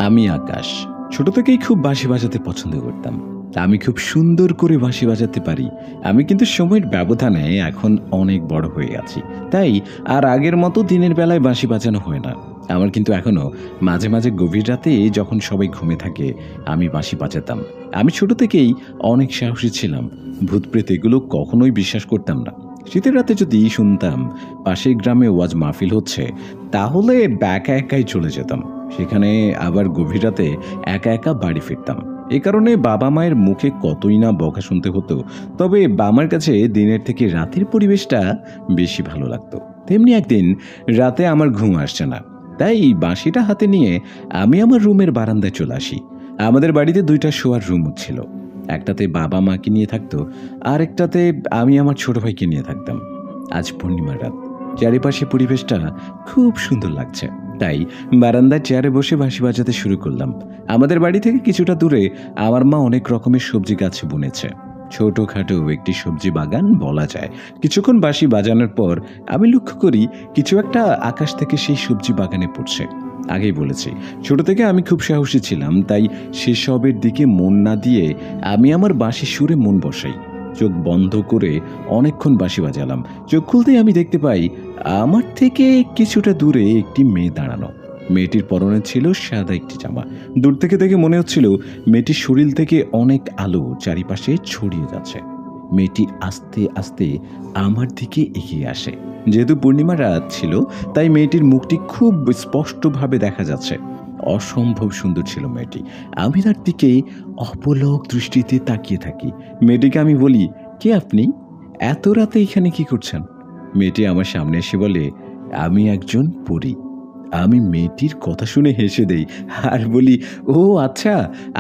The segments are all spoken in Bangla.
আমি আকাশ। ছোট থেকেই খুব বাঁশি বাজাতে পছন্দ করতাম। আমি খুব সুন্দর করে বাঁশি বাজাতে পারি। আমি কিন্তু সময়ের ব্যবধানে এখন অনেক বড় হয়ে আছি। তাই আর আগের মতো দিনের বেলায় বাঁশি বাজানো হয় না। আমার কিন্তু এখনো মাঝে মাঝে গভীর রাতে যখন সবাই ঘুমে থাকে আমি বাঁশি বাজাতাম। আমি ছোট থেকেই অনেক সাহসী ছিলাম। ভূত প্রেত এগুলো কখনোই বিশ্বাস করতাম না। শীতের রাতে যদি শুনতাম পাশের গ্রামে ওয়াজ মাহফিল হচ্ছে, তাহলে একা একাই চলে যেতাম। সেখানে আবার গভীর রাতে একা একা বাড়ি ফিরতাম। এ কারণে বাবা মায়ের মুখে কতই না বকা শুনতে হতো। তবে আমার কাছে দিনের থেকে রাতের পরিবেশটা বেশি ভালো লাগতো। তেমনি একদিন রাতে আমার ঘুম আসছে না, তাই বাঁশিটা হাতে নিয়ে আমি আমার রুমের বারান্দায় চলে আসি। আমাদের বাড়িতে দুইটা শোয়ার রুম ছিল। একটাতে বাবা মাকে নিয়ে থাকতো, আর একটাতে আমি আমার ছোট ভাইকে নিয়ে থাকতাম। আজ পূর্ণিমার রাত, চারিপাশে পরিবেশটা খুব সুন্দর লাগছে। তাই বারান্দায় চেয়ারে বসে বাঁশি বাজাতে শুরু করলাম। আমাদের বাড়ি থেকে কিছুটা দূরে আমার মা অনেক রকমের সবজি গাছ বুনেছে। ছোটখাটো একটি সবজি বাগান বলা যায়। কিছুক্ষণ বাঁশি বাজানোর পর আমি লক্ষ্য করি কিছু একটা আকাশ থেকে সেই সবজি বাগানে পড়ছে। আগেই বলেছি, ছোট থেকে আমি খুব সাহসী ছিলাম, তাই সেসবের দিকে মন না দিয়ে আমি আমার বাঁশির সুরে মন বসাই। চোখ বন্ধ করে অনেকক্ষণ বাঁশি বাজালাম। চোখ খুলতেই আমি দেখতে পাই আমার থেকে কিছুটা দূরে একটি মেয়ে দাঁড়ানো। মেয়েটির পরনে ছিল সাদা একটি জামা। দূর থেকে দেখে মনে হচ্ছিল মেয়েটির শরীর থেকে অনেক আলো চারিপাশে ছড়িয়ে যাচ্ছে। মেয়েটি আস্তে আস্তে আমার দিকে এগিয়ে আসে। যেহেতু পূর্ণিমা রাত ছিল, তাই মেয়েটির মুখটি খুব স্পষ্টভাবে দেখা যাচ্ছে। অসম্ভব সুন্দর ছিল মেয়েটি। আমি তার দিকে অপলক দৃষ্টিতে তাকিয়ে থাকি। মেয়েটিকে আমি বলি, কে আপনি? এত রাতে এখানে কি করছেন? মেয়েটি আমার সামনে এসে বলে, আমি একজন পরী। আমি মেয়েটির কথা শুনে হেসে দেই আর বলি, ও আচ্ছা,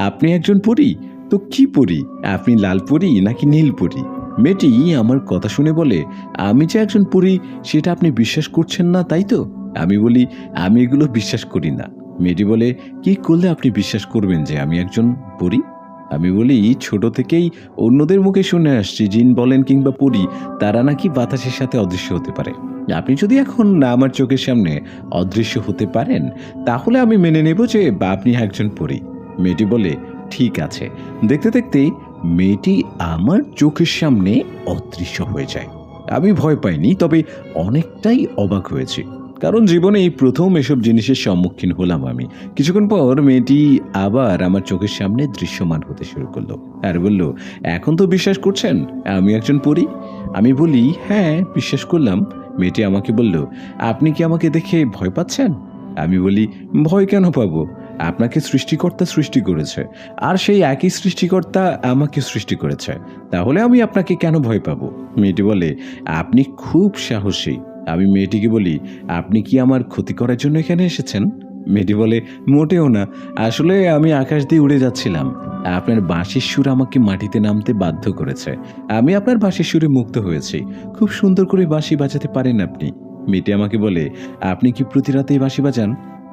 আপনি একজন পরী? তো কি পরী? আপনি লাল পরী নাকি নীল পরী? মেয়েটি আমার কথা শুনে বলে, আমি যে একজন পরী সেটা আপনি বিশ্বাস করছেন না, তাই তো? আমি বলি, আমি এগুলো বিশ্বাস করি না। মেয়েটি বলে, কি করলে আপনি বিশ্বাস করবেন যে আমি একজন পরী? আমি বলি, ছোট থেকেই অন্যদের মুখে শুনে আসছি জিন বলেন কিংবা পরী, তারা নাকি বাতাসের সাথে অদৃশ্য হতে পারে। আপনি যদি এখন আমার চোখের সামনে অদৃশ্য হতে পারেন, তাহলে আমি মেনে নেব যে আপনি একজন পরী। মেয়েটি বলে, ঠিক আছে। দেখতে দেখতে মেয়েটি আমার চোখের সামনে অদৃশ্য হয়ে যায়। আমি ভয় পাইনি, তবে অনেকটাই অবাক হয়েছি, কারণ জীবনে এই প্রথম এসব জিনিসের সম্মুখীন হলাম আমি। কিছুক্ষণ পর মেয়েটি আবার আমার চোখের সামনে দৃশ্যমান হতে শুরু করলো আর বলল, এখন তো বিশ্বাস করছেন আমি একজন পরী? আমি বলি, হ্যাঁ, বিশ্বাস করলাম। মেয়েটি আমাকে বলল, আপনি কি আমাকে দেখে ভয় পাচ্ছেন? আমি বলি, ভয় কেন পাবো? আপনাকে সৃষ্টিকর্তা সৃষ্টি করেছে, আর সেই একই সৃষ্টিকর্তা আমাকে সৃষ্টি করেছে, তাহলে আমি আপনাকে কেন ভয় পাবো? মেয়েটি বলে, আপনি খুব সাহসী। আমি মেয়েটিকে বলি, আপনি কি আমার ক্ষতি করার জন্য এখানে এসেছেন? মেয়েটি বলে, মোটেও না। আসলে আমি আকাশ দিয়ে উড়ে যাচ্ছিলাম। আপনার বাঁশির সুর আমাকে মাটিতে নামতে বাধ্য করেছে। আমি আপনার বাঁশির সুরে মুগ্ধ হয়েছি। খুব সুন্দর করে বাঁশি বাজাতে পারেন আপনি। মেয়েটি আমাকে বলে, আপনি কি প্রতি রাতেই বাঁশি বাজান?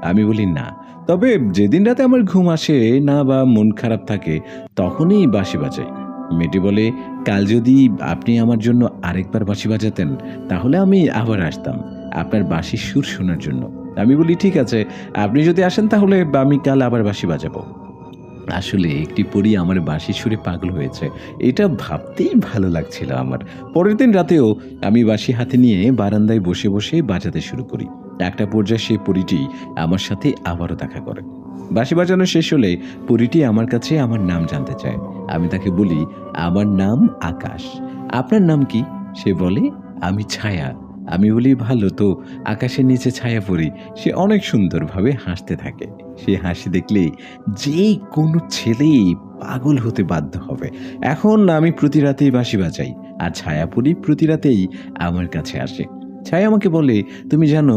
আমি বলি, না, তবে যেদিন রাতে আমার ঘুম আসে না বা মন খারাপ থাকে, তখনই বাঁশি বাজাই। মেয়েটি বলে, কাল যদি আপনি আমার জন্য আরেকবার বাঁশি বাজাতেন, তাহলে আমি আবার আসতাম আপনার বাঁশির সুর শোনার জন্য। আমি বলি, ঠিক আছে, আপনি যদি আসেন তাহলে আমি কাল আবার বাঁশি বাজাবো। আসলে একটি পরী আমার বাঁশির সুরে পাগল হয়েছে, এটা ভাবতেই ভালো লাগছিল আমার। পরের দিন রাতেও আমি বাঁশি হাতে নিয়ে বারান্দায় বসে বসে বাজাতে শুরু করি। একটা পর্যায়ে সেই পরীটি আমার সাথে আবারও দেখা করে। বাঁশি বাজানো শেষ হলে পরীটি আমার কাছে আমার নাম জানতে চায়। আমি তাকে বলি, আমার নাম আকাশ। আপনার নাম কি? সে বলে, আমি ছায়া। আমি বলি, ভালো তো, আকাশের নিচে ছায়া পড়ি। সে অনেক সুন্দরভাবে হাসতে থাকে। সে হাসি দেখলে যে কোনো ছেলেই পাগল হতে বাধ্য হবে। এখন আমি প্রতি রাতেই বাঁশি বাজাই, আর ছায়াপুরি প্রতি রাতেই আমার কাছে আসে। ছায়া আমাকে বলে, তুমি জানো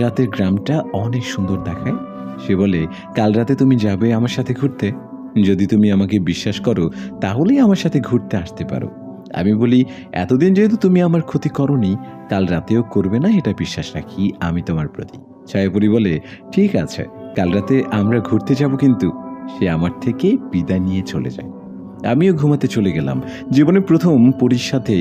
রাতের গ্রামটা অনেক সুন্দর দেখায়? সে বলে, কাল রাতে তুমি যাবে আমার সাথে ঘুরতে? যদি তুমি আমাকে বিশ্বাস করো, তাহলেই আমার সাথে ঘুরতে আসতে পারো। আমি বলি, এতদিন যেহেতু তুমি আমার ক্ষতি করনি, কাল রাতেও করবে না, এটা বিশ্বাস রাখি আমি তোমার প্রতি। ছায়াপুরি বলে, ঠিক আছে, কাল রাতে আমরা ঘুরতে যাব, কিন্তু। সে আমার থেকে বিদায় নিয়ে চলে যায়। আমিও ঘুমাতে চলে গেলাম। জীবনে প্রথম পরীর সাথে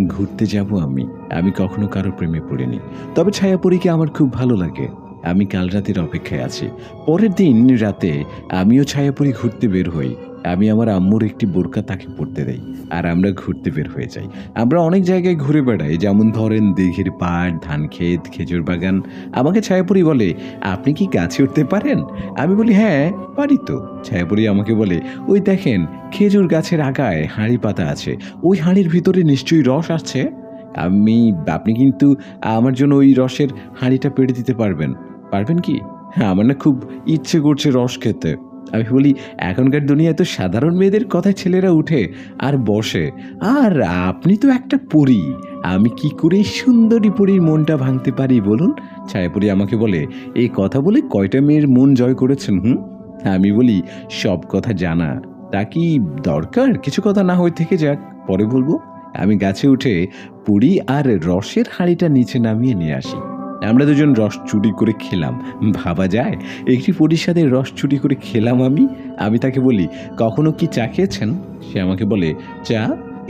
ঘুরতে যাব আমি। আমি কখনো কারো প্রেমে পড়িনি, তবে ছায়াপরীকে আমার খুব ভালো লাগে। আমি কাল রাতের অপেক্ষায় আছি। পরের দিন রাতে আমিও ছায়াপুরি ঘুরতে বের হই। আমি আমার আম্মুর একটি বোরকা তাকে পরতে দেই, আর আমরা ঘুরতে বের হয়ে যাই। আমরা অনেক জায়গায় ঘুরে বেড়াই, যেমন ধরেন দিঘির পাড়, ধান ক্ষেত, খেজুর বাগান। আমাকে ছায়াপুরি বলে, আপনি কি গাছে উঠতে পারেন? আমি বলি, হ্যাঁ পারি তো। ছায়াপুরি আমাকে বলে, ওই দেখেন খেজুর গাছের আগায় হাঁড়ি পাতা আছে, ওই হাঁড়ির ভিতরে নিশ্চয়ই রস আছে। আপনি কিন্তু আমার জন্য ওই রসের হাঁড়িটা পেড়ে দিতে পারবেন। পারবেন কি? হ্যাঁ, আমার না খুব ইচ্ছে করছে রস খেতে। আমি বলি, এখনকার দুনিয়ায় তো সাধারণ মেয়েদের কথায় ছেলেরা উঠে আর বসে, আর আপনি তো একটা পরী। আমি কি করে সুন্দরী পরীর মনটা ভাঙতে পারি বলুন? ছায়াপুরি আমাকে বলে, এই কথা বলে কয়টা মেয়ের মন জয় করেছেন? আমি বলি, সব কথা জানা তা কি দরকার? কিছু কথা না হয়ে থেকে যাক, পরে বলবো। আমি গাছে উঠে পুরি আর রসের হাঁড়িটা নিচে নামিয়ে নিয়ে আসি। আমরা দুজন রস চুরি করে খেলাম। ভাবা যায়, একটি পরিষদের রস চুরি করে খেলাম আমি তাকে বলি, কখনো কি চা খেয়েছেন? সে আমাকে বলে, চা?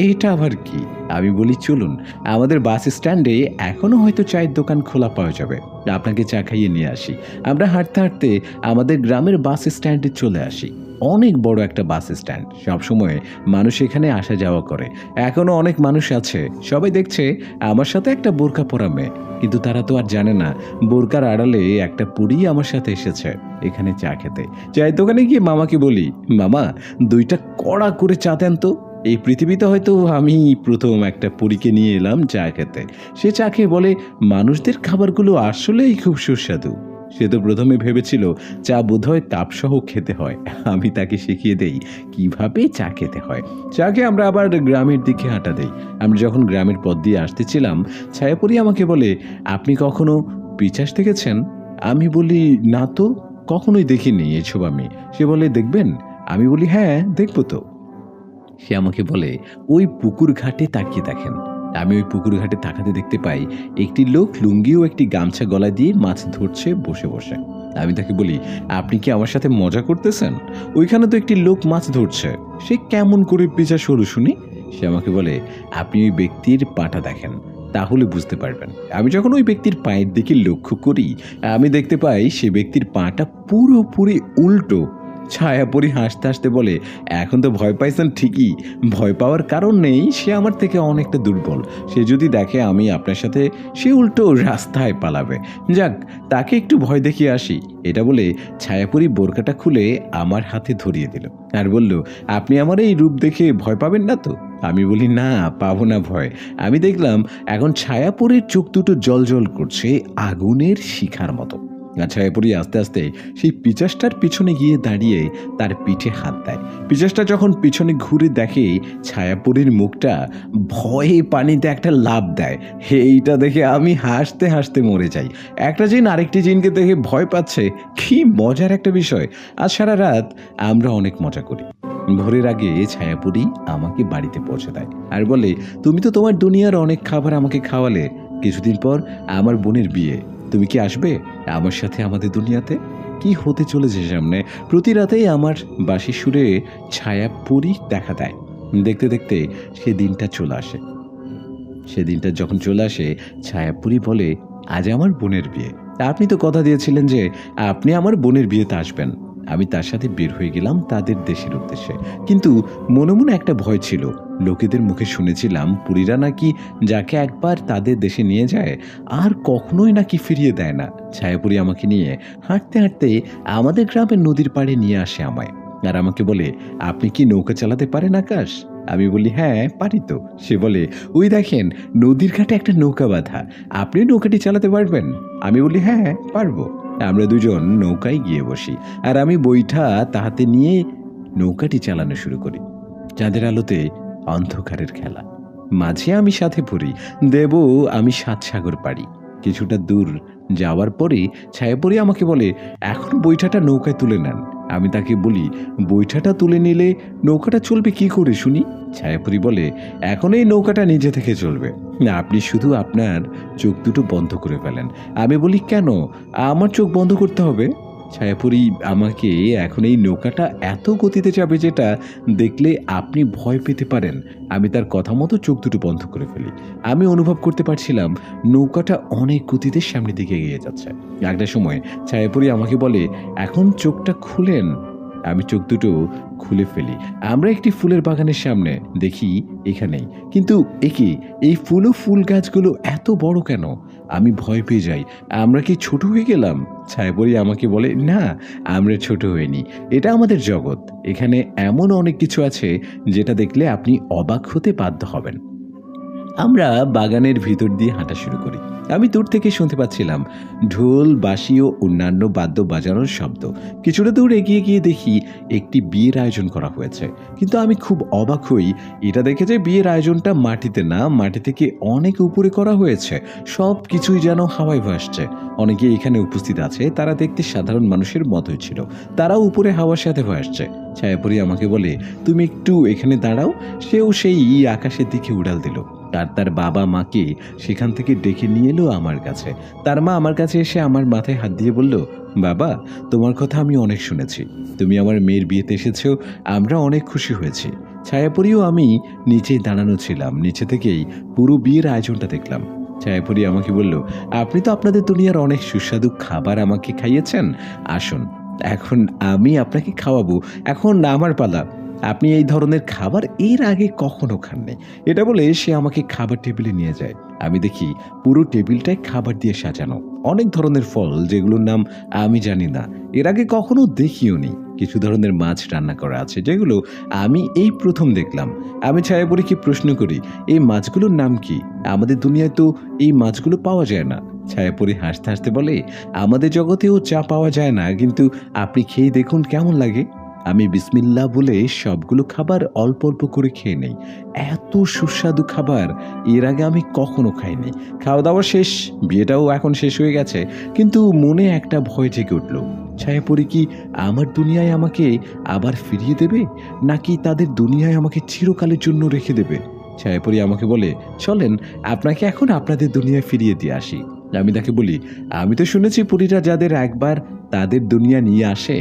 এটা আবার কি? আমি বলি, চলুন আমাদের বাস স্ট্যান্ডে এখনো হয়তো চায়ের দোকান খোলা পাওয়া যাবে, আপনাকে চা খাইয়ে নিয়ে আসি। আমরা হাঁটতে হাঁটতে আমাদের গ্রামের বাস স্ট্যান্ডে চলে আসি। অনেক বড় একটা বাস স্ট্যান্ড, সবসময় মানুষ এখানে আসা যাওয়া করে। এখনো অনেক মানুষ আছে। সবাই দেখছে আমার সাথে একটা বোরকা পরা মেয়ে, কিন্তু তারা তো আর জানে না বোরকার আড়ালে একটা পুরি আমার সাথে এসেছে এখানে চা খেতে। চায়ের দোকানে গিয়ে মামাকে বলি, মামা 2টা কড়া করে চা দেন তো। এই পৃথিবীতে হয়তো আমি প্রথম একটা পুরীকে নিয়ে এলাম চা খেতে। সে চা খেয়ে বলে, মানুষদের খাবারগুলো আসলেই খুব সুস্বাদু। সে তো প্রথমে ভেবেছিল চা বোধহয় কাপসহ খেতে হয়। আমি তাকে শিখিয়ে দেই কিভাবে চা খেতে হয়। চা খেয়ে আমরা আবার গ্রামের দিকে হাঁটা দেই। আমরা যখন গ্রামের পথ দিয়ে আসতেছিলাম, ছায়াপুরি আমাকে বলে, আপনি কখনো পিচাস দেখেছেন? আমি বলি, না তো, কখনোই দেখিনি এসব আমি। সে বলে, দেখবেন? আমি বলি, হ্যাঁ দেখবো তো। সে আমাকে বলে, ওই পুকুর ঘাটে তাকিয়ে দেখেন। আমি ওই পুকুর ঘাটে তাকাতে দেখতে পাই একটি লোক লুঙ্গি ও একটি গামছা গলায় দিয়ে মাছ ধরছে বসে বসে। আমি তাকে বলি, আপনি কি আমার সাথে মজা করতেছেন? ওইখানে তো একটি লোক মাছ ধরছে, সে কেমন করে পিছা সরু শুনি? সে আমাকে বলে, আপনি ওই ব্যক্তির পাটা দেখেন, তাহলে বুঝতে পারবেন। আমি যখন ওই ব্যক্তির পায়ের দিকে লক্ষ্য করি, আমি দেখতে পাই সে ব্যক্তির পাটা পুরোপুরি উল্টো। ছায়াপুরি হাসতে হাসতে বলে, এখন তো ভয় পাইছেন ঠিকই, ভয় পাওয়ার কারণ নেই, সে আমার থেকে অনেকটা দুর্বল। সে যদি দেখে আমি আপনার সাথে, সে উল্টো রাস্তায় পালাবে। যাক, তাকে একটু ভয় দেখিয়ে আসি। এটা বলে ছায়াপুরি বোরকাটা খুলে আমার হাতে ধরিয়ে দিল আর বলল, আপনি আমার এই রূপ দেখে ভয় পাবেন না তো? আমি বলি, না পাবো না ভয়। আমি দেখলাম এখন ছায়াপুরির চোখ দুটো জল জল করছে আগুনের শিখার মতো। ছায়াপুরি আস্তে আস্তে সেই পিচাসটার পিছনে গিয়ে দাঁড়িয়ে তার পিঠে হাত দেয়। পিচাসটা যখন পিছনে ঘুরে দেখে ছায়াপুরির মুখটা, ভয়ে পানিতে একটা লাফ দেয়। এইটা দেখে আমি হাসতে হাসতে মরে যাই। একটা জিন আরেকটি জিনকে দেখে ভয় পাচ্ছে, কি মজার একটা বিষয়। আজ সারা রাত আমরা অনেক মজা করি। ভোরের আগে ছায়াপুরি আমাকে বাড়িতে পৌঁছে দেয় আর বলে, তুমি তো তোমার দুনিয়ার অনেক খাবার আমাকে খাওয়ালে, কিছুদিন পর আমার বোনের বিয়ে, তুমি কি আসবে আমার সাথে আমাদের দুনিয়াতে? কি হতে চলেছে সামনে? প্রতি রাতেই আমার বাঁশি সুরে ছায়াপুরি দেখা দেয়। দেখতে দেখতে সেদিনটা চলে আসে। সেদিনটা যখন চলে আসে, ছায়াপুরি বলে, আজ আমার বোনের বিয়ে। আপনি তো কথা দিয়েছিলেন যে আপনি আমার বোনের বিয়েতে আসবেন। আমি তার সাথে বের হয়ে গেলাম তাদের দেশের উদ্দেশ্যে, কিন্তু মনে মনে একটা ভয় ছিল। লোকেদের মুখে শুনেছিলাম পুরীরা নাকি যাকে একবার তাদের দেশে নিয়ে যায় আর কখনোই নাকি ফিরিয়ে দেয় না। ছায়াপুরি আমাকে নিয়ে হাঁটতে হাঁটতে আমাদের গ্রামের নদীর পাড়ে নিয়ে আসে আমায়, আর আমাকে বলে, আপনি কি নৌকা চালাতে পারেন আকাশ? আমি বলি, হ্যাঁ পারি তো। সে বলে, ওই দেখেন নদীর ঘাটে একটা নৌকা বাঁধা, আপনি নৌকাটি চালাতে পারবেন? আমি বলি, হ্যাঁ পারবো। আমরা দুজন নৌকায় গিয়ে বসি, আর আমি বৈঠা তাহাতে নিয়ে নৌকাটি চালানো শুরু করি। চাঁদের আলোতে অন্ধকারের খেলা, মাঝে আমি সাথে পড়ি, দেব আমি 7 সাগর পাড়ি। কিছুটা দূর যাওয়ার পরে ছায়াপুরি আমাকে বলে, এখন বৈঠাটা নৌকায় তুলে নেন। আমি তাকে বলি, বৈঠাটা তুলে নিলে নৌকাটা চলবে কি করে শুনি? ছায়াপুরি বলে, এখন এই নৌকাটা নিজে থেকে চলবে, আপনি শুধু আপনার চোখ দুটো বন্ধ করে ফেলেন। আমি বলি, কেন আমার চোখ বন্ধ করতে হবে? ছায়াপরি আমাকে এখন এই নৌকাটা এত গতিতে যাবে যেটা দেখলে আপনি ভয় পেতে পারেন। আমি তার কথা মতো চোখ দুটো বন্ধ করে ফেলি। আমি অনুভব করতে পারছিলাম নৌকাটা অনেক গতিতে সামনের দিকে এগিয়ে যাচ্ছে। একটা সময় ছায়াপরি আমাকে বলে, এখন চোখটা খুলেন। আমি চোখ দুটো খুলে ফেলি। আমরা একটি ফুলের বাগানের সামনে, দেখি এখানেই, কিন্তু এই ফুল ও ফুল গাছগুলো এত বড় কেন? আমি ভয় পেয়ে যাই। আমরা কি ছোট হয়ে গেলাম? ছায়াপরি আমাকে বলে, না, আমরা ছোট হইনি। এটা আমাদের জগৎ। এখানে এমন অনেক কিছু আছে যেটা দেখলে আপনি অবাক হতে বাধ্য হবেন। আমরা বাগানের ভিতর দিয়ে হাঁটা শুরু করি। আমি দূর থেকে শুনতে পাচ্ছিলাম ঢোল, বাঁশি ও অন্যান্য বাদ্য বাজানোর শব্দ। কিছুটা দূর এগিয়ে গিয়ে দেখি একটি বিয়ের আয়োজন করা হয়েছে। কিন্তু আমি খুব অবাক হই এটা দেখে যে বিয়ের আয়োজনটা মাটিতে না, মাটি থেকে অনেক উপরে করা হয়েছে। সব কিছুই যেন হাওয়ায় ভাসছে। অনেকে এখানে উপস্থিত আছে, তারা দেখতে সাধারণ মানুষের মতোই ছিল। তারাও উপরে হাওয়ার সাথে ভাসছে। ছায়াপরি আমাকে বলে, তুমি একটু এখানে দাঁড়াও। সেও সেই আকাশের দিকে উড়াল দিল। আর তার বাবা মাকে সেখান থেকে ডেকে নিয়ে এলো আমার কাছে। তার মা আমার কাছে এসে আমার মাথায় হাত দিয়ে বলল, বাবা, তোমার কথা আমি অনেক শুনেছি। তুমি আমার মেয়ের বিয়েতে এসেছো, আমরা অনেক খুশি হয়েছি। ছায়াপরিও আমি নিচেই দাঁড়ানো ছিলাম। নিচে থেকেই পুরো বিয়ের আয়োজনটা দেখলাম। ছায়াপরি আমাকে বলল, আপনি তো আপনাদের দুনিয়ার অনেক সুস্বাদু খাবার আমাকে খাইয়েছেন। আসুন, এখন আমি আপনাকে খাওয়াবো। এখন আমার পালা। আপনি এই ধরনের খাবার এর আগে কখনো খাননি। এটা বলে সে আমাকে খাবার টেবিলে নিয়ে যায়। আমি দেখি পুরো টেবিলটাই খাবার দিয়ে সাজানো। অনেক ধরনের ফল, যেগুলোর নাম আমি জানি না, এর আগে কখনো দেখিও নি। কিছু ধরনের মাছ রান্না করা আছে, যেগুলো আমি এই প্রথম দেখলাম। আমি ছায়াপরীকে প্রশ্ন করি, এই মাছগুলোর নাম কি? আমাদের দুনিয়ায় তো এই মাছগুলো পাওয়া যায় না। ছায়াপরী হাসতে হাসতে বলে, আমাদের জগতেও চা পাওয়া যায় না, কিন্তু আপনি খেয়ে দেখুন কেমন লাগে। আমি বিসমিল্লাহ বলে সবগুলো খাবার অল্প অল্প করে খেয়ে নেই। এত সুস্বাদু খাবার এর আগে আমি কখনো খাইনি। খাওয়া দাওয়া শেষ, বিয়েটাও এখন শেষ হয়ে গেছে, কিন্তু মনে একটা ভয় জেগে উঠল। ছায়াপরি কি আমার দুনিয়ায় আমাকে আবার ফিরিয়ে দেবে, নাকি তাদের দুনিয়ায় আমাকে চিরকালের জন্য রেখে দেবে? ছায়াপরি আমাকে বলে, চলেন আপনাকে এখন আপনাদের দুনিয়ায় ফিরিয়ে দিয়ে আসি। আমি তাকে বলি, আমি তো শুনেছি পরীরা যাদের একবার তাদের দুনিয়া নিয়ে আসে,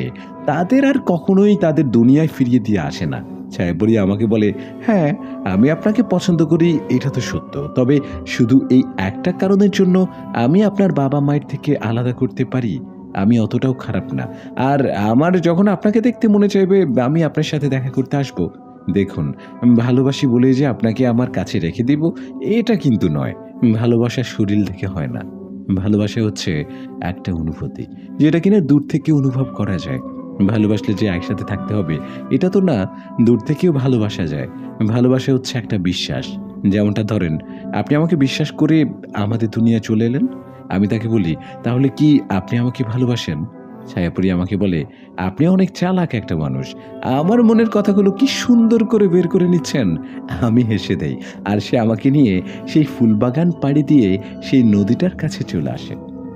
তাদের আর কখনোই তাদের দুনিয়ায় ফিরিয়ে দিয়ে আসে না। ছায়াপরি আমাকে বলে, হ্যাঁ, আমি আপনাকে পছন্দ করি, এটা তো সত্য। তবে শুধু এই একটা কারণের জন্য আমি আপনার বাবা মায়ের থেকে আলাদা করতে পারি। আমি অতটাও খারাপ না। আর আমার যখন আপনাকে দেখতে মনে চাইবে, আমি আপনার সাথে দেখা করতে আসব। দেখুন, ভালোবাসি বলে যে আপনাকে আমার কাছে রেখে দিব, এটা কিন্তু নয়। ভালোবাসা শরীর দেখে হয় না। ভালোবাসা হচ্ছে একটা অনুভূতি, যেটা কিনা দূর থেকে অনুভব করা যায়। ভালোবাসলে যে একসাথে থাকতে হবে এটা তো না, দূর থেকেও ভালোবাসা যায়। ভালোবাসা হচ্ছে একটা বিশ্বাস। যেমনটা ধরেন, আপনি আমাকে বিশ্বাস করে আমাদের দুনিয়া চলে এলেন। আমি তাকে বলি, তাহলে কি আপনি আমাকে ভালোবাসেন? ছায়াপরি আমাকে বলে, আপনি অনেক চালাক একটা মানুষ। আমার মনের কথাগুলো কি সুন্দর করে বের করে নিচ্ছেন। আমি হেসে দেই, আর সে আমাকে নিয়ে সেই ফুলবাগান পাড়ি দিয়ে সেই নদীটার কাছে চলে আসে।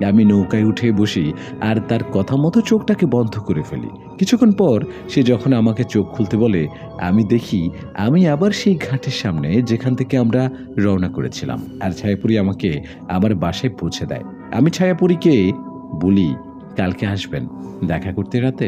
আমি নৌকায় উঠে বসি আর তার কথা মতো চোখটাকে বন্ধ করে ফেলি। কিছুক্ষণ পর সে যখন আমাকে চোখ খুলতে বলে, আমি দেখি আমি আবার সেই ঘাটের সামনে, যেখান থেকে আমরা রওনা করেছিলাম। আর ছায়াপরি আমাকে আমার বাসায় পৌঁছে দেয়। আমি ছায়াপরিকে বলি, কালকে আসবেন দেখা করতে রাতে।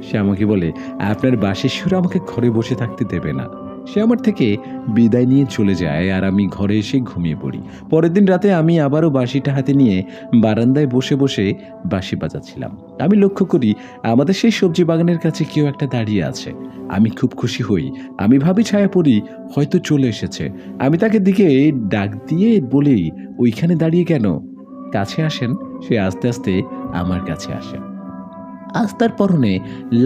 সে আমাকে বলে, আপনার বাসের সুর আমাকে ঘরে বসে থাকতে দেবে না। সে আমার থেকে বিদায় নিয়ে চলে যায় আর আমি ঘরে এসে ঘুমিয়ে পড়ি। পরের দিন রাতে আমি আবারও বাঁশিটা হাতে নিয়ে বারান্দায় বসে বসে বাঁশি বাজাচ্ছিলাম। আমি লক্ষ্য করি আমাদের সেই সবজি বাগানের কাছে কেউ একটা দাঁড়িয়ে আছে। আমি খুব খুশি হই। আমি ভাবি ছায়াপরি হয়তো চলে এসেছে। আমি তাকে দিকে ডাক দিয়ে বলি, ওইখানে দাঁড়িয়ে কেন? কাছে আসেন। সে আস্তে আস্তে আমার কাছে আসে। আজ তার পরনে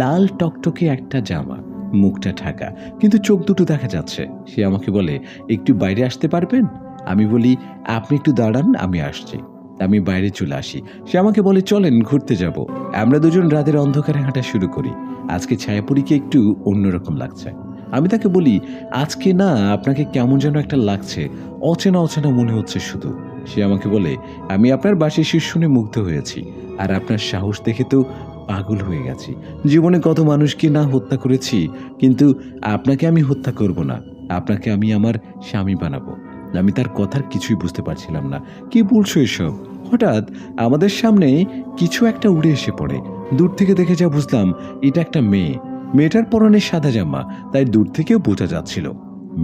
লাল টকটকে একটা জামা, মুখটা ঢাকা, কিন্তু চোখ দুটো দেখা যাচ্ছে। সে আমাকে বলে, একটু বাইরে আসতে পারবেন? আমি বলি, আপনি একটু দাঁড়ান, আমি আসছি। আমি বাইরে চলে আসি। সে আমাকে বলে, চলেন ঘুরতে যাব। আমরা দুজন রাতের অন্ধকারে হাঁটা শুরু করি। আজকে ছায়াপরীকে একটু অন্যরকম লাগছে। আমি তাকে বলি, আজকে না, আপনাকে কেমন যেন একটা লাগছে, অচেনা অচেনা মনে হচ্ছে শুধু। সে আমাকে বলে, আমি আপনার বাঁশির সুর শুনে মুগ্ধ হয়েছি, আর আপনার সাহস দেখে তো পাগল হয়ে গেছি। জীবনে কত মানুষকে না হত্যা করেছি, কিন্তু আপনাকে আমি হত্যা করব না। আপনাকে আমি আমার স্বামী বানাবো। আমি তার কথার কিছুই বুঝতে পারছিলাম না। কি বলছো এসব? হঠাৎ আমাদের সামনে কিছু একটা উড়ে এসে পড়ে। দূর থেকে দেখে যা বুঝলাম এটা একটা মেয়ে। মেয়েটার পরনে সাদা জামা, তাই দূর থেকেও বোঝা যাচ্ছিল।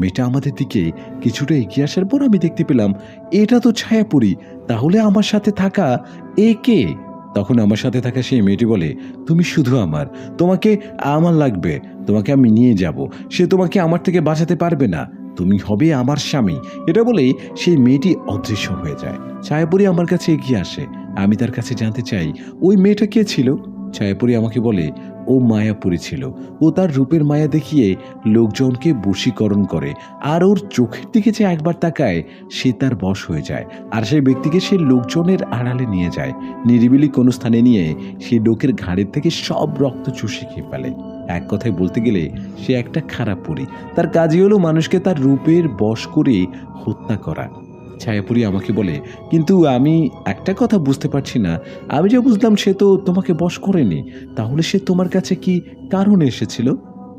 মেয়েটা আমাদের দিকে কিছুটা এগিয়ে আসার পর আমি দেখতে পেলাম এটা তো ছায়াপুরী। তাহলে আমার সাথে থাকা এ কে? তখন আমার সাথে থাকা সেই মেয়েটি বলে, তুমি শুধু আমার, তোমাকে আমার লাগবে, তোমাকে আমি নিয়ে যাব, সে তোমাকে আমার থেকে বাঁচাতে পারবে না, তুমি হবে আমার স্বামী। এটা বলেই সেই মেয়েটি অদৃশ্য হয়ে যায়। ছায়াপুরী আমার কাছে এগিয়ে আসে। আমি তার কাছে জানতে চাই ওই মেয়েটা কে ছিল। ছায়াপুরী আমাকে বলে ও মায়াপুরী ছিল। ও তার রূপের মায়া দেখিয়ে লোকজনকে বশীকরণ করে, আর ওর চোখের দিকে যে একবার তাকায় সে তার বশ হয়ে যায়, আর সেই ব্যক্তিকে সে লোকজনের আড়ালে নিয়ে যায়, নিরিবিলি কোনো স্থানে নিয়ে সে লোকের ঘাড়ের থেকে সব রক্ত চুষে খেয়ে ফেলে। এক কথায় বলতে গেলে সে একটা খারাপ পরী। তার কাজই হলো মানুষকে তার রূপের বশ করে হত্যা করা। ছায়াপুরী আমাকে বলে, কিন্তু আমি একটা কথা বুঝতে পারছি না, আমি যা বুঝলাম সে তো তোমাকে বশ করেনি, তাহলে সে তোমার কাছে কি কারণে এসেছিল?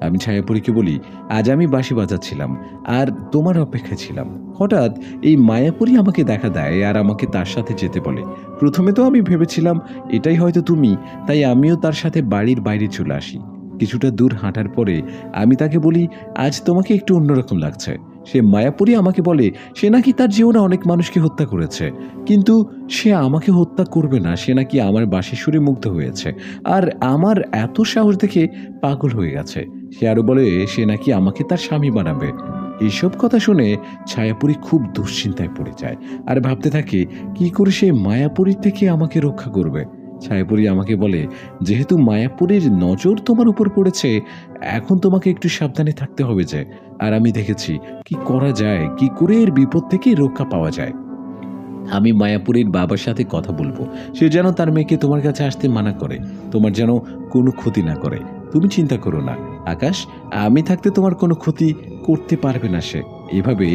আমি ছায়াপুরীকে বলি, আজ আমি বাঁশি বাজাচ্ছিলাম আর তোমার অপেক্ষায় ছিলাম। হঠাৎ এই মায়াপুরী আমাকে দেখা দেয় আর আমাকে তার সাথে যেতে বলে। প্রথমে তো আমি ভেবেছিলাম এটাই হয়তো তুমি, তাই আমিও তার সাথে বাড়ির বাইরে চলে আসি। কিছুটা দূর হাঁটার পরে আমি তাকে বলি, আজ তোমাকে একটু অন্যরকম লাগছে। সে মায়াপুরী আমাকে বলে সে নাকি তার জীবনে অনেক মানুষকে হত্যা করেছে, কিন্তু সে আমাকে হত্যা করবে না, সে নাকি আমার বাঁশির সুরে মুগ্ধ হয়েছে আর আমার এত সাহস দেখে পাগল হয়ে গেছে। সে আরো বলে সে নাকি আমাকে তার স্বামী বানাবে। এইসব কথা শুনে ছায়াপুরী খুব দুশ্চিন্তায় পড়ে যায় আর ভাবতে থাকে কি করে সে মায়াপুরীর থেকে আমাকে রক্ষা করবে। ছায়াপুরী আমাকে বলে, যেহেতু মায়াপুরীর নজর তোমার উপর পড়েছে, এখন তোমাকে একটু সাবধানে থাকতে হবে যে, আর আমি দেখেছি কি করা যায়, কি করে এর বিপদ থেকে রক্ষা পাওয়া যায়। আমি মায়াপুরীর বাবার সাথে কথা বলবো, সে যেন তার মেয়েকে তোমার কাছে আসতে মানা করে, তোমার যেন কোনো ক্ষতি না করে। তুমি চিন্তা করো না আকাশ, আমি থাকতে তোমার কোনো ক্ষতি করতে পারবে না সে। এভাবে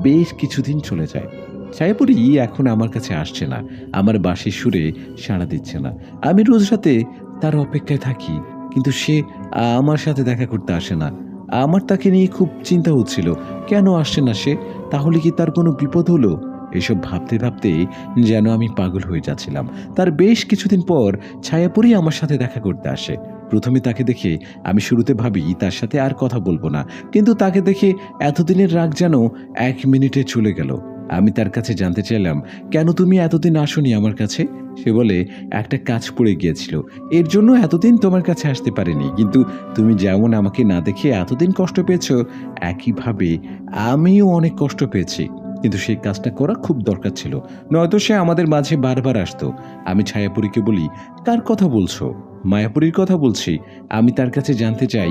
বেশ কিছুদিন চলে যায়। ছায়াপুরী এখন আমার কাছে আসছে না, আমার বাঁশির সুরে সাড়া দিচ্ছে না। আমি রোজ রাতে তার অপেক্ষায় থাকি, কিন্তু সে আমার সাথে দেখা করতে আসে না। আমার তাকে নিয়ে খুব চিন্তা হচ্ছিল, কেন আসছে না সে? তাহলে কি তার কোনো বিপদ হলো? এসব ভাবতে ভাবতে যেন আমি পাগল হয়ে যাচ্ছিলাম। তার বেশ কিছুদিন পর ছায়াপুরী আমার সাথে দেখা করতে আসে। প্রথমে তাকে দেখে আমি শুরুতে ভাবি তার সাথে আর কথা বলবো না, কিন্তু তাকে দেখে এতদিনের রাগ যেন 1 মিনিটে চলে গেল। আমি তার কাছে জানতে চাইলাম, কেন তুমি এতদিন আসোনি আমার কাছে? সে বলে, একটা কাজ পড়ে গিয়েছিল, এর জন্য এতদিন তোমার কাছে আসতে পারিনি, কিন্তু তুমি যেমন আমাকে না দেখে এতদিন কষ্ট পেয়েছো, একইভাবে আমিও অনেক কষ্ট পেয়েছি, কিন্তু সেই কাজটা করা খুব দরকার ছিল, নয়তো সে আমাদের মাঝে বারবার আসতো। আমি ছায়াপুরীকে বলি, কার কথা বলছো? মায়াপুরীর কথা বলছি। আমি তার কাছে জানতে চাই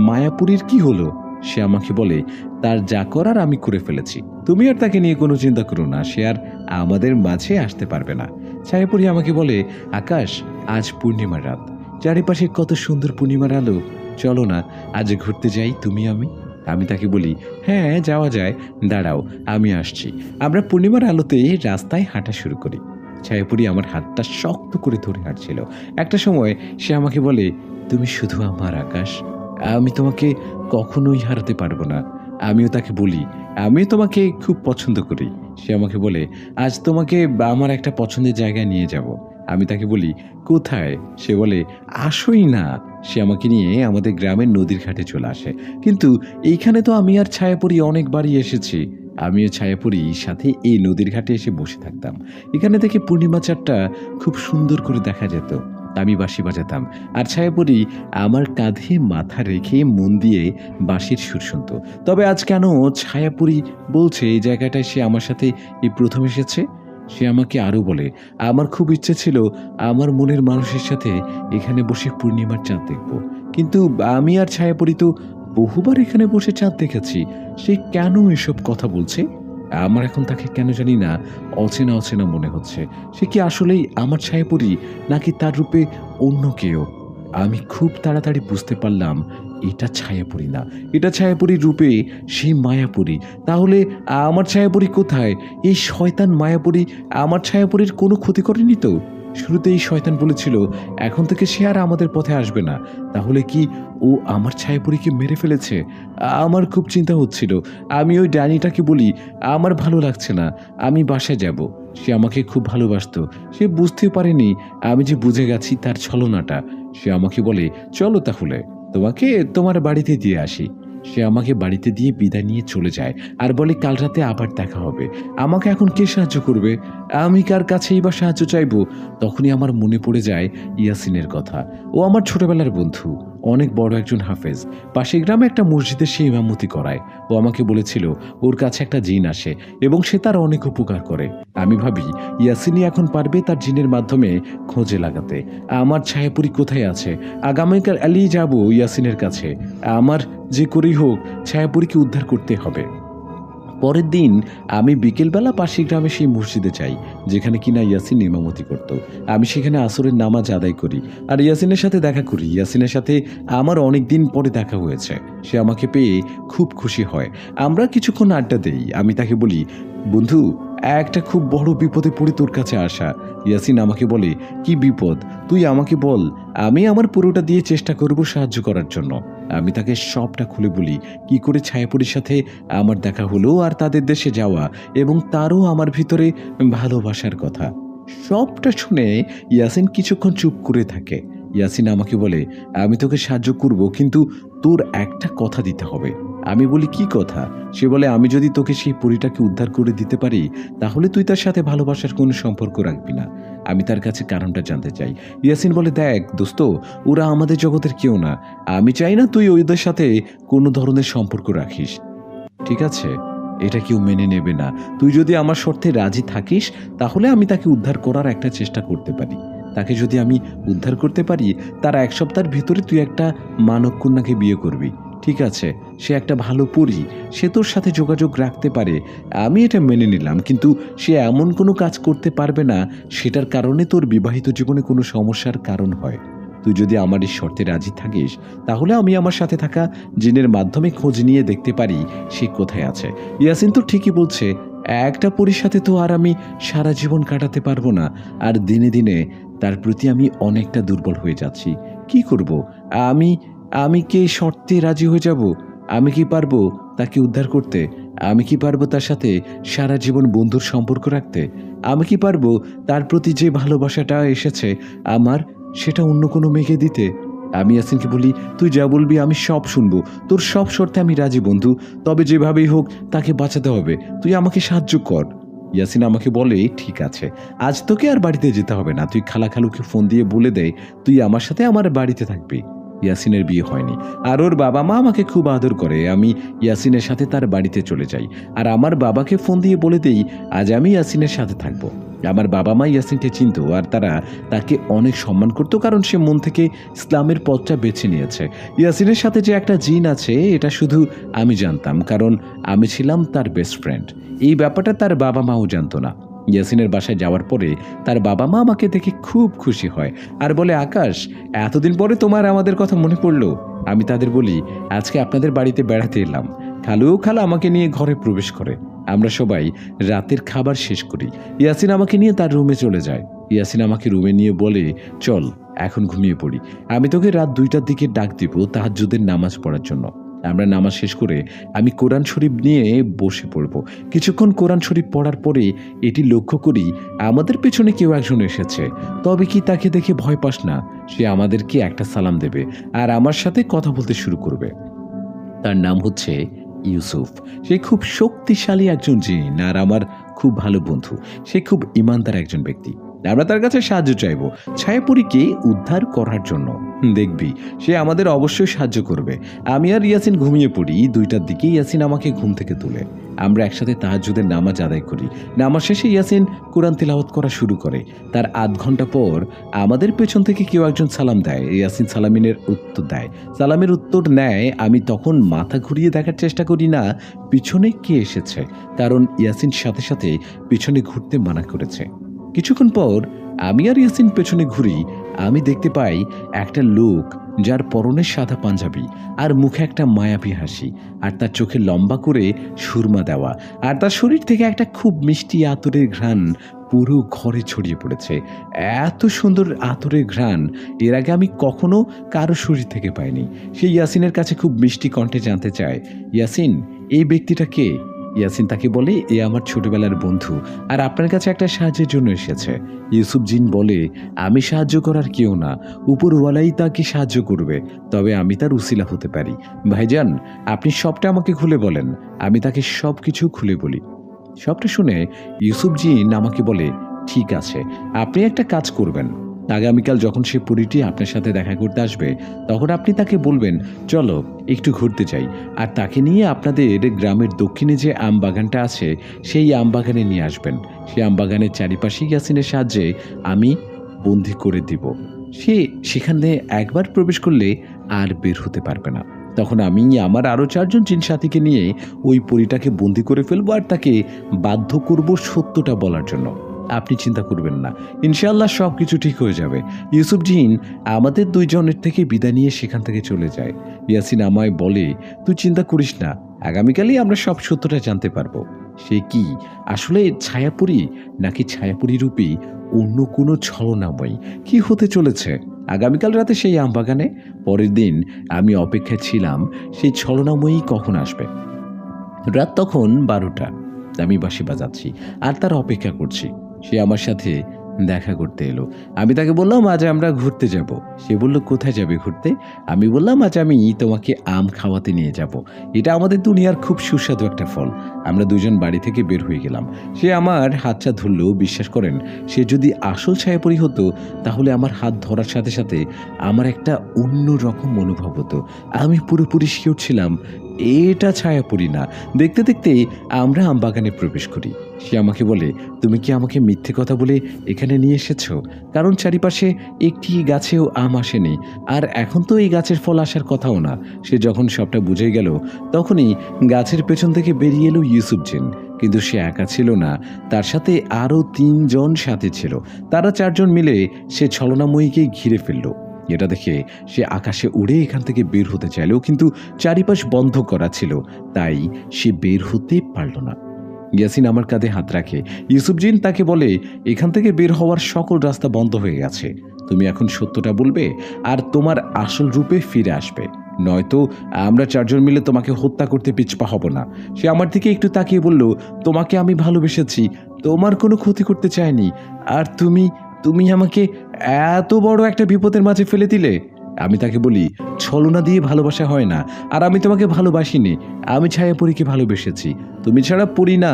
মায়াপুরীর কি হলো। সে আমাকে বলে, তার যা করার আমি করে ফেলেছি, তুমি আর তাকে নিয়ে কোনো চিন্তা করো না, সে আর আমাদের মাঝে আসতে পারবে না। ছায়াপুরী আমাকে বলে, আকাশ, আজ পূর্ণিমার রাত, চারিপাশে কত সুন্দর পূর্ণিমার আলো, চলো না আজ ঘুরতে যাই তুমি আমি। আমি তাকে বলি, হ্যাঁ যাওয়া যায়, দাঁড়াও আমি আসছি। আমরা পূর্ণিমার আলোতে রাস্তায় হাঁটা শুরু করি। ছায়াপুরী আমার হাতটা শক্ত করে ধরে হাঁটছিল। একটা সময় সে আমাকে বলে, তুমি শুধু আমার আকাশ, আমি তোমাকে কখনোই হারাতে পারবো না। আমিও তাকে বলি, আমিও তোমাকে খুব পছন্দ করি। সে আমাকে বলে, আজ তোমাকে আমার একটা পছন্দের জায়গায় নিয়ে যাব। আমি তাকে বলি, কোথায়? সে বলে, আসোই না। সে আমাকে নিয়ে আমাদের গ্রামের নদীর ঘাটে চলে আসে, কিন্তু এইখানে তো আমি আর ছায়াপুরী অনেকবারই এসেছি। আমিও ছায়াপুরীর সাথে এই নদীর ঘাটে এসে বসে থাকতাম। এখানে থেকে পূর্ণিমা চাঁদটা খুব সুন্দর করে দেখা যেত। আমি বাঁশি বাজাতাম আর ছায়াপুরী আমার কাঁধে মাথা রেখে মন দিয়ে বাঁশির সুর শুনত। তবে আজ কেন ছায়াপুরী বলছে এই জায়গাটায় সে আমার সাথে এই প্রথম এসেছে? সে আমাকে আরও বলে, আমার খুব ইচ্ছে ছিল আমার মনের মানুষের সাথে এখানে বসে পূর্ণিমার চাঁদ দেখব, কিন্তু আমি আর ছায়াপুরী তো বহুবার এখানে বসে চাঁদ দেখেছি। সে কেন এসব কথা বলছে? আমার এখন তাকে কেন জানি না অচেনা অচেনা মনে হচ্ছে। সে কি আসলেই আমার ছায়াপুরী, নাকি তার রূপে অন্য কেউ? আমি খুব তাড়াতাড়ি বুঝতে পারলাম এটা ছায়াপুরী না, এটা ছায়াপুরীর রূপে সেই মায়াপুরী। তাহলে আমার ছায়াপুরী কোথায়? এই শয়তান মায়াপুরী আমার ছায়াপুরীর কোনো ক্ষতি করেনি তো? শুরুতে এই শয়তান বলেছিল এখন থেকে সে আর আমাদের পথে আসবে না। তাহলে কি ও আমার ছায়াপুরীকে মেরে ফেলেছে? আমার খুব চিন্তা হচ্ছিল। আমি ওই ডাইনিটাকে বলি, আমার ভালো লাগছে না, আমি বাসায় যাব। সে আমাকে খুব ভালোবাসতো, সে বুঝতে পারেনি আমি যে বুঝে গেছি তার ছলনাটা। সে আমাকে বলে, চলো তাহলে তোমাকে তোমার বাড়িতে দিয়ে আসি। সে আমাকে বাড়িতে দিয়ে বিদায় নিয়ে চলে যায় আর বলে, কাল রাতে আবার দেখা হবে। আমাকে এখন কে সাহায্য করবে? আমি কার কাছেই বা সাহায্য চাইবো? তখনই আমার মনে পড়ে যায় ইয়াসিনের কথা। ও আমার ছোটবেলার বন্ধু, অনেক বড় একজন হাফেজ। পাশের গ্রামে একটা মসজিদে সে ইমামতি করায়। ও আমাকে বলেছিল ওর কাছে একটা জিন আসে এবং সে তার অনেক উপকার করে। আমি ভাবি ইয়াসিনই এখন পারবে তার জিনের মাধ্যমে খোঁজে লাগাতে। আমার ছায়াপুরি কোথায় আছে? আগামীকাল যাব ইয়াসিনের কাছে। আমার যে করেই হোক ছায়াপুরীকে উদ্ধার করতে হবে। পরের দিন আমি বিকেলবেলা পাশের গ্রামে সেই মসজিদে যাই যেখানে কিনা ইয়াসিন ইমামতি করত। আমি সেখানে আসরের নামাজ আদায় করি আর ইয়াসিনের সাথে দেখা করি। ইয়াসিনের সাথে আমার অনেক দিন পরে দেখা হয়েছে। সে আমাকে পেয়ে খুব খুশি হয়। আমরা কিছুক্ষণ আড্ডা দেই। আমি তাকে বলি, বন্ধু, একটা খুব বড় বিপদে পড়ে তোর কাছে আসা। ইয়াসিন আমাকে বলে, কি বিপদ? তুই আমাকে বল, আমি আমার পুরোটা দিয়ে চেষ্টা করব সাহায্য করার জন্য। আমি তাকে সবটা খুলে বলি, কি করে ছায়াপুরীর সাথে আমার দেখা হলো আর তাদের দেশে যাওয়া এবং তারও আমার ভিতরে ভালোবাসার কথা। সবটা শুনে ইয়াসিন কিছুক্ষণ চুপ করে থাকে। ইয়াসিন আমাকে বলে, আমি তোকে সাহায্য করব, কিন্তু তোর একটা কথা দিতে হবে। আমি বলি, কি কথা? সে বলে, আমি যদি তোকে সেই পরীটাকে উদ্ধার করে দিতে পারি তাহলে তুই তার সাথে ভালোবাসার কোনো সম্পর্ক রাখবি না। আমি তার কাছে কারণটা জানতে চাই। ইয়াসিন বলে, দেখ দোস্ত, ওরা আমাদের জগতের কেউ না। আমি চাই না তুই ওদের সাথে কোনো ধরনের সম্পর্ক রাখিস, ঠিক আছে? এটা কেউ মেনে নেবে না। তুই যদি আমার শর্তে রাজি থাকিস তাহলে আমি তাকে উদ্ধার করার একটা চেষ্টা করতে পারি। তাকে যদি আমি উদ্ধার করতে পারি তার 1 সপ্তাহের ভিতরে তুই একটা মানব কন্যাকে বিয়ে করবি, ঠিক আছে? সে একটা ভালো পরী, সে তোর সাথে যোগাযোগ রাখতে পারে। আমি এটা মেনে নিলাম, কিন্তু সে এমন কোনো কাজ করতে পারবে না সেটার কারণে তোর বিবাহিত জীবনে কোনো সমস্যার কারণ হয়। তুই যদি আমার এই শর্তে রাজি থাকিস তাহলে আমি আমার সাথে থাকা জিনের মাধ্যমে খোঁজ নিয়ে দেখতে পারি সে কোথায় আছে। ইয়াসিন তো ঠিকই বলছে, একটা পরীর সাথে তো আর আমি সারা জীবন কাটাতে পারবো না। আর দিনে দিনে তার প্রতি আমি অনেকটা দুর্বল হয়ে যাচ্ছি। কি করব? আমি আমি কি এই শর্তে রাজি হয়ে যাব? আমি কি পারবো তাকে উদ্ধার করতে? আমি কি পারবো তার সাথে সারা জীবন বন্ধুর সম্পর্ক রাখতে? আমি কি পারবো তার প্রতি যে ভালোবাসাটা এসেছে আমার, সেটা অন্য কোনো মেয়েকে দিতে? আমি ইয়াসিনকে বলি, তুই যা বলবি আমি সব শুনবো। তোর সব শর্তে আমি রাজি বন্ধু, তবে যেভাবেই হোক তাকে বাঁচাতে হবে। তুই আমাকে সাহায্য কর। ইয়াসিন আমাকে বলে, ঠিক আছে, আজ তোকে আর বাড়িতে যেতে হবে না। তুই খালাকে ফোন দিয়ে বলে দে তুই আমার সাথে আমার বাড়িতে থাকবি। ইয়াসিনের বিয়ে হয়নি আর ওর বাবা মা আমাকে খুব আদর করে। আমি ইয়াসিনের সাথে তার বাড়িতে চলে যাই আর আমার বাবাকে ফোন দিয়ে বলে দেই আজ আমি ইয়াসিনের সাথে থাকবো। আমার বাবা মা ইয়াসিনকে চিনত আর তারা তাকে অনেক সম্মান করত, কারণ সে মন থেকে ইসলামের পথটা বেছে নিয়েছে। ইয়াসিনের সাথে যে একটা জিন আছে এটা শুধু আমি জানতাম, কারণ আমি ছিলাম তার বেস্ট ফ্রেন্ড। এই ব্যাপারটা তার বাবা মাও জানতো না। ইয়াসিনের বাসায় যাওয়ার পরে তার বাবা মা আমাকে দেখে খুব খুশি হয় আর বলে, আকাশ, এতদিন পরে তোমার আমাদের কথা মনে পড়লো। আমি তাদের বলি, আজকে আপনাদের বাড়িতে বেড়াতে এলাম। খালা আমাকে নিয়ে ঘরে প্রবেশ করে। আমরা সবাই রাতের খাবার শেষ করি। ইয়াসিন আমাকে নিয়ে তার রুমে চলে যায়। ইয়াসিন আমাকে রুমে নিয়ে বলে, চল এখন ঘুমিয়ে পড়ি। আমি তোকে রাত 2টার দিকে ডাক দিব তাহাজ্জুদের নামাজ পড়ার জন্য। আমরা নামাজ শেষ করে আমি কোরআন শরীফ নিয়ে বসে পড়ব। কিছুক্ষণ কোরআন শরীফ পড়ার পরে এটি লক্ষ্য করি আমাদের পেছনে কেউ একজন এসেছে। তবে কি তাকে দেখে ভয় পাস না, সে আমাদেরকে একটা সালাম দেবে আর আমার সাথে কথা বলতে শুরু করবে। তার নাম হচ্ছে ইউসুফ। সে খুব শক্তিশালী একজন জিন আর আমার খুব ভালো বন্ধু। সে খুব ইমানদার একজন ব্যক্তি। আমরা তার কাছে সাহায্য চাইব ছায়াপুরীকে উদ্ধার করার জন্য। দেখবি সে আমাদের অবশ্যই সাহায্য করবে। আমি আর ইয়াসিন ঘুমিয়ে পড়ি। 2টার দিকে ইয়াসিন আমাকে ঘুম থেকে তুলে। আমরা একসাথে তাহাজ্জুদের নামাজ আদায় করি। নামাজ শেষে ইয়াসিন কোরআন তিলাওয়াত করা শুরু করে। তার আধ ঘন্টা পর আমাদের পেছন থেকে কেউ একজন সালাম দেয়। ইয়াসিন সালামের উত্তর নেয়। আমি তখন মাথা ঘুরিয়ে দেখার চেষ্টা করি না পিছনে কে এসেছে, কারণ ইয়াসিন সাথে সাথে পিছনে ঘুরতে মানা করেছে। কিছুক্ষণ পর আমি আর ইয়াসিন পেছনে ঘুরি। আমি দেখতে পাই একটা লোক যার পরনে সাদা পাঞ্জাবি আর মুখে একটা মায়াবী হাসি, আর তার চোখে লম্বা করে সুরমা দেওয়া, আর তার শরীর থেকে একটা খুব মিষ্টি আতরের ঘ্রাণ পুরো ঘরে ছড়িয়ে পড়েছে। এত সুন্দর আতরের ঘ্রাণ এর আগে আমি কখনো কারো শরীর থেকে পাইনি। সে ইয়াসিনের কাছে খুব মিষ্টি কণ্ঠে জানতে চায়, ইয়াসিন, এই ব্যক্তিটা কে? ইয়াসিন তাকে বলে, এ আমার ছোটবেলার বন্ধু আর আপনার কাছে একটা সাহায্যের জন্য এসেছে। ইউসুফ জিন বলে, আমি সাহায্য করার কেউ না, উপরওয়ালাই তাকে সাহায্য করবে, তবে আমি তার উসিলা হতে পারি। ভাইজান, আপনি সবটা আমাকে খুলে বলেন। আমি তাকে সব কিছু খুলে বলি। সবটা শুনে ইউসুফ জিন আমাকে বলে, ঠিক আছে, আপনি একটা কাজ করবেন। আগামীকাল যখন সে পরীটি আপনার সাথে দেখা করতে আসবে, তখন আপনি তাকে বলবেন, চলো একটু ঘুরতে যাই, আর তাকে নিয়ে আপনাদের গ্রামের দক্ষিণে যে আম বাগানটা আছে সেই আম বাগানে নিয়ে আসবেন। সেই আম বাগানের চারিপাশে ইয়াসিনের সাহায্যে আমি বন্দি করে দিব। সে সেখানে একবার প্রবেশ করলে আর বের হতে পারবে না। তখন আমি আমার আরও 4 জন জিন সাথীকে নিয়ে ওই পরীটাকে বন্দি করে ফেলবো আর তাকে বাধ্য করব সত্যটা বলার জন্য। আপনি চিন্তা করবেন না, ইনশাআল্লাহ সব কিছু ঠিক হয়ে যাবে। ইউসুফ জিন আমাদের 2 জনের থেকে বিদায় নিয়ে সেখান থেকে চলে যায়। ইয়াসিন আমায় বলে, তুই চিন্তা করিস না, আগামীকালই আমরা সব সত্যটা জানতে পারবো। সে কি আসলে ছায়াপুরী নাকি ছায়াপুরী রূপী অন্য কোনো ছলনাময়ী কি হতে চলেছে আগামীকাল রাতে সেই আমবাগানে? পরের দিন আমি অপেক্ষায় ছিলাম সেই ছলনাময়ী কখন আসবে। রাত তখন 12টা। আমি বাঁশি বাজাচ্ছি আর তার অপেক্ষা করছি। সে আমার সাথে দেখা করতে এলো। আমি তাকে বললাম, আজ আমরা ঘুরতে যাব। সে বলল, কোথায় যাবে ঘুরতে? আমি বললাম, আজ আমি তোমাকে আম খাওয়াতে নিয়ে যাব। এটা আমাদের দুনিয়ার খুব সুস্বাদু একটা ফল। আমরা 2 জন বাড়ি থেকে বের হয়ে গেলাম। সে আমার হাতটা ধরল। বিশ্বাস করেন, সে যদি আসল ছায়াপরি হতো তাহলে আমার হাত ধরার সাথে সাথে আমার একটা অন্য রকম অনুভব হতো। আমি পুরোপুরি শিওর ছিলাম এটা ছায়াপরি না। দেখতে দেখতে আমরা আমবাগানে প্রবেশ করি। সে আমাকে বলে, তুমি কি আমাকে মিথ্যে কথা বলে এখানে নিয়ে এসেছো? কারণ চারিপাশে একটি গাছেও আম আসেনি, আর এখন তো এই গাছের ফল আসার কথাও না। সে যখন সবটা বুঝে গেল, তখনই গাছের পেছন থেকে বেরিয়ে এলো ইউসুফ জিন। কিন্তু সে একা ছিল না, তার সাথে আরও 3 জন সাথী ছিল। তারা 4 জন মিলে সে ছলনাময়ীকে ঘিরে ফেলল। এটা দেখে সে আকাশে উড়ে এখান থেকে বের হতে চাইল, কিন্তু চারিপাশ বন্ধ করা ছিল, তাই সে বের হতে পারল না। ইয়াসিন আমার কাঁধে হাত রাখে। ইউসুফ জিন তাকে বলে, এখান থেকে বের হওয়ার সকল রাস্তা বন্ধ হয়ে গেছে। তুমি এখন সত্যটা বলবে আর তোমার আসল রূপে ফিরে আসবে, নয়তো আমরা 4 জন মিলে তোমাকে হত্যা করতে পিছপা হব না। সে আমার দিকে একটু তাকিয়ে বলল, তোমাকে আমি ভালোবেসেছি, তোমার কোনো ক্ষতি করতে চাইনি, আর তুমি তুমি আমাকে এত বড় একটা বিপদের মাঝে ফেলে দিলে। আমি তাকে বলি, ছলনা দিয়ে ভালোবাসা হয় না, আর আমি তোমাকে ভালোবাসিনি, আমি ছায়াপরীকে ভালোবেসেছি। তুমি ছাড়া পড়ি না,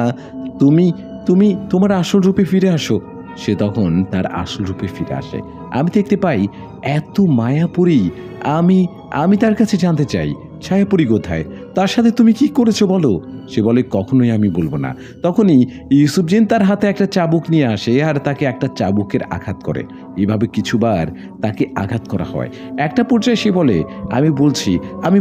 তুমি তুমি তোমার আসল রূপে ফিরে আসো। সে তখন তার আসল রূপে ফিরে আসে। আমি দেখতে পাই এত মায়াপুরী। আমি আমি তার কাছে জানতে চাই, ছায়াপুরী কোথায়? তার সাথে তুমি কি করেছো বলো। সে বলে, কখনোই আমি বলবো না। তখনই ইউসুফ জিন তার হাতে একটা চাবুক নিয়ে আসে আর তাকে একটা চাবুকের আঘাত করে। এভাবে কিছুবার তাকে আঘাত করা হয়। একটা পর্যায়ে সে বলে, আমি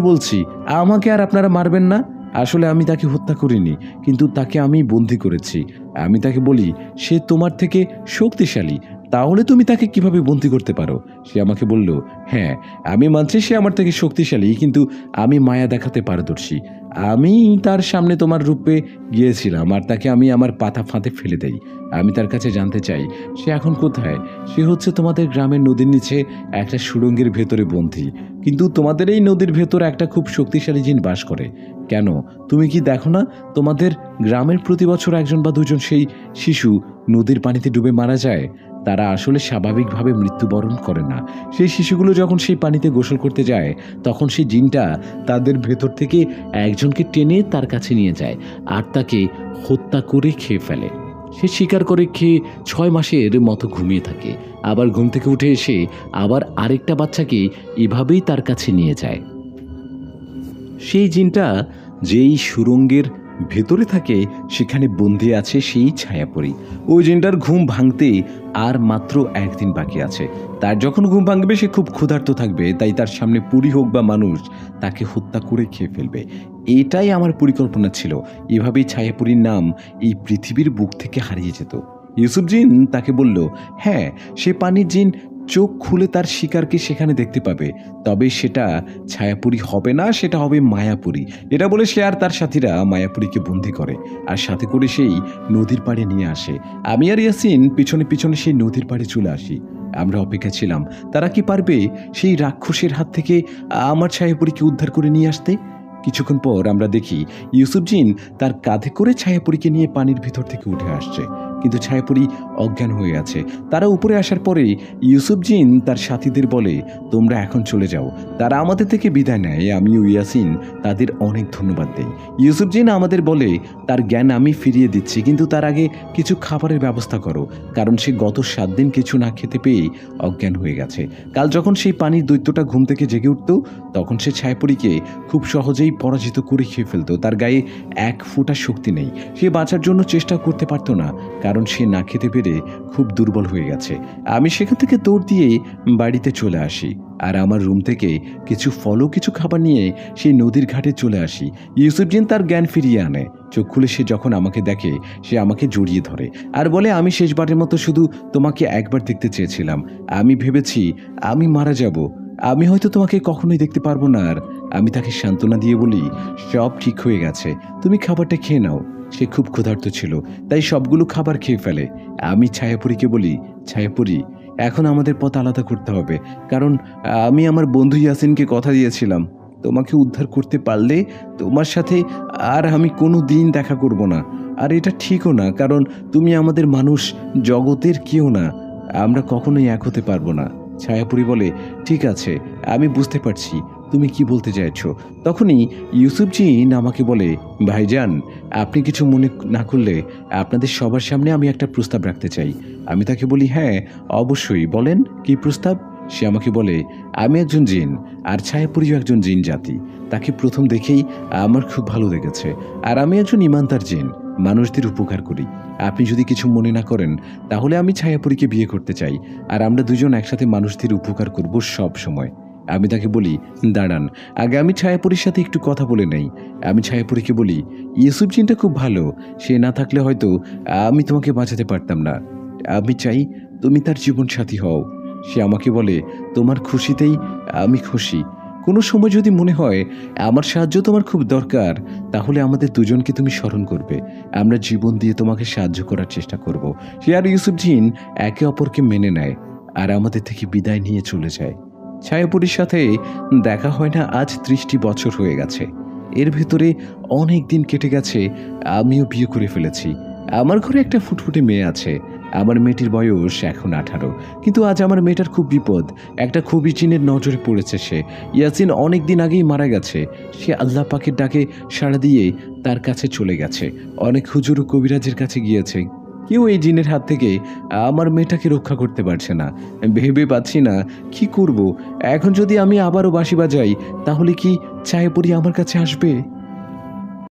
বলছি আমাকে আর আপনারা মারবেন না। আসলে আমি তাকে হত্যা করিনি, কিন্তু তাকে আমি বন্দি করেছি। আমি তাকে বলি, সে তোমার থেকে শক্তিশালী, তাহলে তুমি তাকে কিভাবে বন্দি করতে পারো? সে আমাকে বলল, হ্যাঁ, আমি মানছি সে আমার থেকে শক্তিশালী, কিন্তু আমি মায়া দেখাতে পারদর্শী। আমি তার সামনে তোমার রূপে গিয়েছিলাম আর তাকে আমি আমার পাতা ফাঁদে ফেলে দেই। আমি তার কাছে জানতে চাই সে এখন কোথায়। সে হচ্ছে তোমাদের গ্রামের নদীর নিচে একটা সুড়ঙ্গের ভেতরে বন্দী, কিন্তু তোমাদের এই নদীর ভেতর একটা খুব শক্তিশালী জিন বাস করে। কেন, তুমি কি দেখো না তোমাদের গ্রামের প্রতি বছর 1 বা 2 জন সেই শিশু নদীর পানিতে ডুবে মারা যায়? তারা আসলে স্বাভাবিকভাবে মৃত্যুবরণ করে না। সেই শিশুগুলো যখন সেই পানিতে গোসল করতে যায়, তখন সেই জিনটা তাদের ভেতর থেকে একজনকে টেনে তার কাছে নিয়ে যায় আর তাকে হত্যা করে খেয়ে ফেলে। সে শিকার করে খেয়ে 6 মাসের মতো ঘুমিয়ে থাকে, আবার ঘুম থেকে উঠে এসে আবার আরেকটা বাচ্চাকে এভাবেই তার কাছে নিয়ে যায়। সেই জিনটা যেই সুড়ঙ্গের ভেতরে থাকে সেখানে বন্দি আছে সেই ছায়াপরী। ওই জিনটার ঘুম ভাঙতে আর মাত্র 1 দিন বাকি আছে। তার যখন ঘুম ভাঙবে সে খুব ক্ষুধার্ত থাকবে, তাই তার সামনে পরী হোক বা মানুষ তাকে হত্যা করে খেয়ে ফেলবে। এটাই আমার পরিকল্পনা ছিল। এভাবেই ছায়াপরীর নাম এই পৃথিবীর বুক থেকে হারিয়ে যেত। ইউসুফ জিন তাকে বলল, হ্যাঁ, সে পানির জিন চোখ খুলে তার শিকারকে সেখানে দেখতে পাবে, তবে সেটা ছায়াপুরী হবে না, সেটা হবে মায়াপুরী। এটা বলে সে আর তার সাথীরা মায়াপুরীকে বন্দি করে আর সাথে করে সেই নদীর পাড়ে নিয়ে আসে। আমি আর ইয়াসিন পিছনে পিছনে সেই নদীর পাড়ে চলে আসি। আমরা অপেক্ষা ছিলাম তারা কি পারবে সেই রাক্ষসের হাত থেকে আমার ছায়াপুরীকে উদ্ধার করে নিয়ে আসতে। কিছুক্ষণ পর আমরা দেখি ইউসুফ জিন তার কাঁধে করে ছায়াপরীকে নিয়ে পানির ভিতর থেকে উঠে আসছে, কিন্তু ছায়াপরী অজ্ঞান হয়ে আছে। তারা উপরে আসার পরে ইউসুফ জিন তার সাথীদের বলে, তোমরা এখন চলে যাও। তারা আমাদের থেকে বিদায় নেয়। আমি ও ইয়াসিন তাদের অনেক ধন্যবাদ দেই। ইউসুফ জিন আমাদের বলে, তার জ্ঞান আমি ফিরিয়ে দিচ্ছি, কিন্তু তার আগে কিছু খাবারের ব্যবস্থা করো, কারণ সে গত 7 দিন কিছু না খেতে পেয়ে অজ্ঞান হয়ে গেছে। কাল যখন সেই পানির দৈত্যটা ঘুম থেকে জেগে উঠত, তখন সে ছায়াপরীকে খুব সহজেই পরাজিত করে খেয়ে ফেলত। তার গায়ে 1 ফোঁটা শক্তি নেই। সে বাঁচার জন্য চেষ্টা করতে পারত না, কারণ সে না খেতে পেরে খুব দুর্বল হয়ে গেছে। আমি সেখান থেকে দৌড় দিয়ে বাড়িতে চলে আসি, আর আমার রুম থেকে কিছু ফল ও কিছু খাবার নিয়ে সেই নদীর ঘাটে চলে আসি। ইউসুফ জিন তার জ্ঞান ফিরিয়ে আনে। চোখ খুলে সে যখন আমাকে দেখে, সে আমাকে জড়িয়ে ধরে আর বলে, আমি শেষবারের মতো শুধু তোমাকে একবার দেখতে চেয়েছিলাম। আমি ভেবেছি আমি মারা যাব, আমি হয়তো তোমাকে কখনোই দেখতে পারবো না। আর আমি তাকে সান্ত্বনা দিয়ে বলি, সব ঠিক হয়ে গেছে, তুমি খাবারটা খেয়ে নাও। সে খুব ক্ষুধার্ত ছিল, তাই সবগুলো খাবার খেয়ে ফেলে। আমি ছায়াপরীকে বলি, ছায়াপরী, এখন আমাদের পথ আলাদা করতে হবে, কারণ আমি আমার বন্ধু ইয়াসিনকে কথা দিয়েছিলাম, তোমাকে উদ্ধার করতে পারলে তোমার সাথে আর আমি কোনো দিন দেখা করব না। আর এটা ঠিকও না, কারণ তুমি আমাদের মানুষ, জগতের কেউ না, আমরা কখনোই এক হতে পারবো না। ছায়াপরী বলে, ঠিক আছে, আমি বুঝতে পারছি তুমি কি বলতে চাইছো। তখনই ইউসুফ জিন আমাকে বলে, ভাইজান, আপনি কিছু মনে না করলে আপনাদের সবার সামনে আমি একটা প্রস্তাব রাখতে চাই। আমি তাকে বলি, হ্যাঁ অবশ্যই, বলেন কি প্রস্তাব। সে আমাকে বলে, আমি একজন জিন, আর ছায়াপরীও একজন জিন জাতি। তাকে প্রথম দেখেই আমার খুব ভালো লেগেছে, আর আমি একজন ইমানদার জিন, মানুষদের উপকার করি। আপনি যদি কিছু মনে না করেন, তাহলে আমি ছায়াপরীকে বিয়ে করতে চাই, আর আমরা দুজন একসাথে মানুষদের উপকার করব সব সময়। আমি তাকে বলি, দাঁড়ান, আগে আমি ছায়াপরীর সাথে একটু কথা বলে নেই। আমি ছায়াপরীকে বলি, ইউসুফ জিনটা খুব ভালো, সে না থাকলে হয়তো আমি তোমাকে বাঁচাতে পারতাম না। আমি চাই তুমি তার জীবনসাথী হও। সে আমাকে বলে, তোমার খুশিতেই আমি খুশি। কোনো সময় যদি মনে হয় আমার সাহায্য তোমার খুব দরকার, তাহলে আমাদের দুজনকে তুমি স্মরণ করবে, আমরা জীবন দিয়ে তোমাকে সাহায্য করার চেষ্টা করব। সে আর ইউসুফ জিন একে অপরকে মেনে নেয়, আর আমাদের থেকে বিদায় নিয়ে চলে যায়। ছায়াপরীর সাথে দেখা হয় না আজ 30টি বছর হয়ে গেছে। এর ভেতরে অনেক দিন কেটে গেছে। আমিও বিয়ে করে ফেলেছি। আমার ঘরে একটা ফুটফুটে মেয়ে আছে। আমার মেয়েটির বয়স এখন 18, কিন্তু আজ আমার মেয়েটার খুব বিপদ। একটা খুবই জিনের নজরে পড়েছে সে। ইয়াসিন অনেক দিন আগেই মারা গেছে। সে আল্লাহ পাকের ডাকে সাড়া দিয়ে তার কাছে চলে গেছে। অনেক হুজুর ও কবিরাজের কাছে গিয়েছে, কেউ এই জিনের হাত থেকে আমার মেয়েটাকে রক্ষা করতে পারছে না। ভেবে পাচ্ছি না কি করব। এখন যদি আমি আবারও বাঁশি বাজাই, তাহলে কি ছায়াপরী আমার কাছে আসবে?